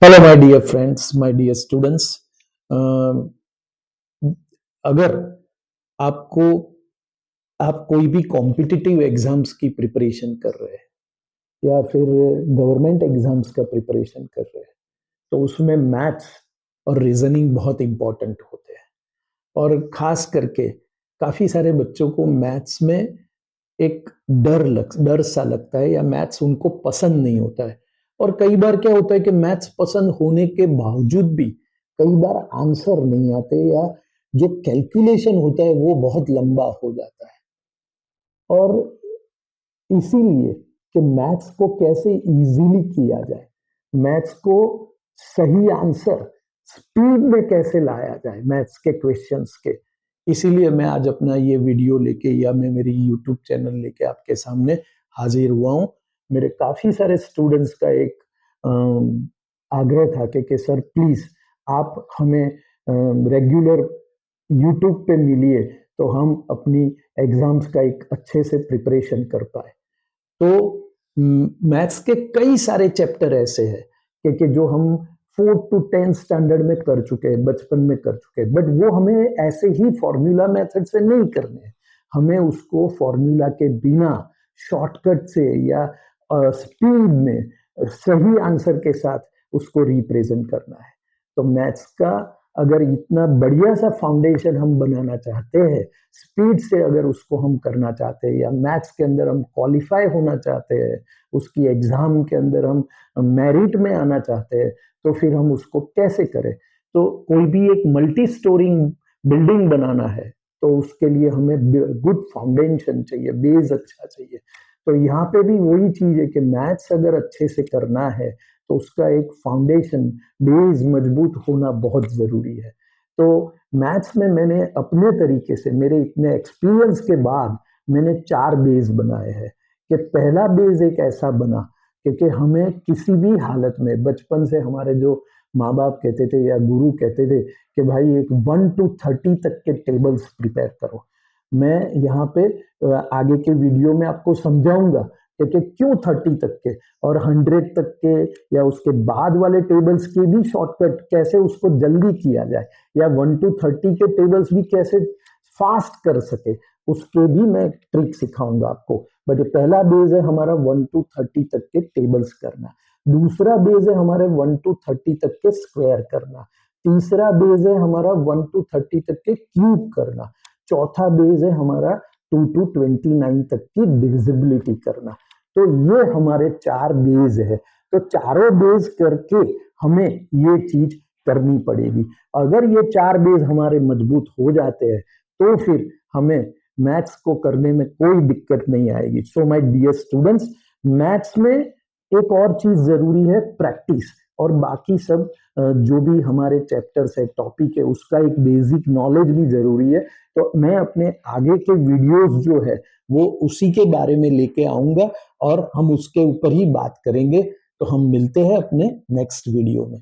Hello my dear friends, my dear students. अगर आपको आप कोई भी कॉम्पिटिटिव एग्जाम्स की प्रिपरेशन कर रहे हैं या फिर गवर्नमेंट एग्जाम्स का प्रिपरेशन कर रहे हैं, तो उसमें मैथ्स और रीजनिंग बहुत इंपॉर्टेंट होते हैं। और खास करके काफी सारे बच्चों को मैथ्स में एक डर सा लगता है या मैथ्स उनको पसंद नहीं होता है। और कई बार क्या होता है कि मैथ्स पसंद होने के बावजूद भी कई बार आंसर नहीं आते या जो कैलकुलेशन होता है वो बहुत लंबा हो जाता है। और इसीलिए कि मैथ्स को कैसे इजीली किया जाए, मैथ्स को सही आंसर स्पीड में कैसे लाया जाए मैथ्स के क्वेश्चंस के, इसीलिए मैं आज अपना ये वीडियो लेके या मैं मेरी यूट्यूब चैनल लेके आपके सामने हाजिर हुआ हूँ। मेरे काफी सारे स्टूडेंट्स का एक आग्रह था कि सर प्लीज आप हमें रेगुलर यूट्यूब पे मिलिए तो हम अपनी एग्जाम्स का एक अच्छे से प्रिपरेशन कर पाए। तो मैथ्स के कई सारे चैप्टर ऐसे हैं कि जो हम 4 to 10 स्टैंडर्ड में कर चुके हैं, बचपन में कर चुके हैं, बट वो हमें ऐसे ही फॉर्मूला मेथड से नहीं करने हैं। हमें उसको फॉर्मूला के बिना शॉर्टकट से या स्पीड में सही आंसर के साथ उसको रिप्रेजेंट करना है। तो मैथ्स का अगर इतना बढ़िया सा फाउंडेशन हम बनाना चाहते हैं, स्पीड से अगर उसको हम करना चाहते हैं या मैथ्स के अंदर हम क्वालिफाई होना चाहते हैं, उसकी एग्जाम के अंदर हम मेरिट में आना चाहते हैं, तो फिर हम उसको कैसे करें। तो कोई भी एक मल्टी स्टोरिंग बिल्डिंग बनाना है तो उसके लिए हमें गुड फाउंडेशन चाहिए, बेस अच्छा चाहिए। तो यहाँ पे भी वही चीज है कि मैथ्स अगर अच्छे से करना है तो उसका एक फाउंडेशन, बेस मजबूत होना बहुत जरूरी है। तो मैथ्स में मैंने अपने तरीके से, मेरे इतने एक्सपीरियंस के बाद मैंने 4 बेस बनाए हैं। कि पहला बेस एक ऐसा बना क्योंकि हमें किसी भी हालत में बचपन से हमारे जो माँ बाप कहते थे या गुरु कहते थे कि भाई एक 1 to 30 तक के टेबल्स प्रिपेयर करो। मैं यहाँ पे आगे के वीडियो में आपको समझाऊंगा कि क्यों 30 तक के और 100 तक के या उसके बाद वाले टेबल्स के भी शॉर्टकट कैसे उसको जल्दी किया जाए, या 1 to 30 के टेबल्स भी कैसे फास्ट कर सके, उसके भी मैं ट्रिक सिखाऊंगा आपको। बट पहला बेस है हमारा 1 to 30 तक के टेबल्स करना। दूसरा बेस है हमारे 1 to 30 तक के स्क्वायर करना। तीसरा बेस है हमारा 1 to 30 तक के क्यूब करना। चौथा बेस है हमारा 2 to 29 तक की डिविजिबिलिटी करना। तो ये हमारे 4 बेस है। तो चारों बेस करके हमें ये चीज करनी पड़ेगी। अगर ये 4 बेस हमारे मजबूत हो जाते हैं तो फिर हमें मैथ्स को करने में कोई दिक्कत नहीं आएगी। So my dear students, maths में एक और चीज जरूरी है, प्रैक्टिस। और बाकी सब जो भी हमारे चैप्टर्स है, टॉपिक है, उसका एक बेसिक नॉलेज भी जरूरी है। तो मैं अपने आगे के वीडियोस जो है वो उसी के बारे में लेके आऊंगा और हम उसके ऊपर ही बात करेंगे। तो हम मिलते हैं अपने नेक्स्ट वीडियो में।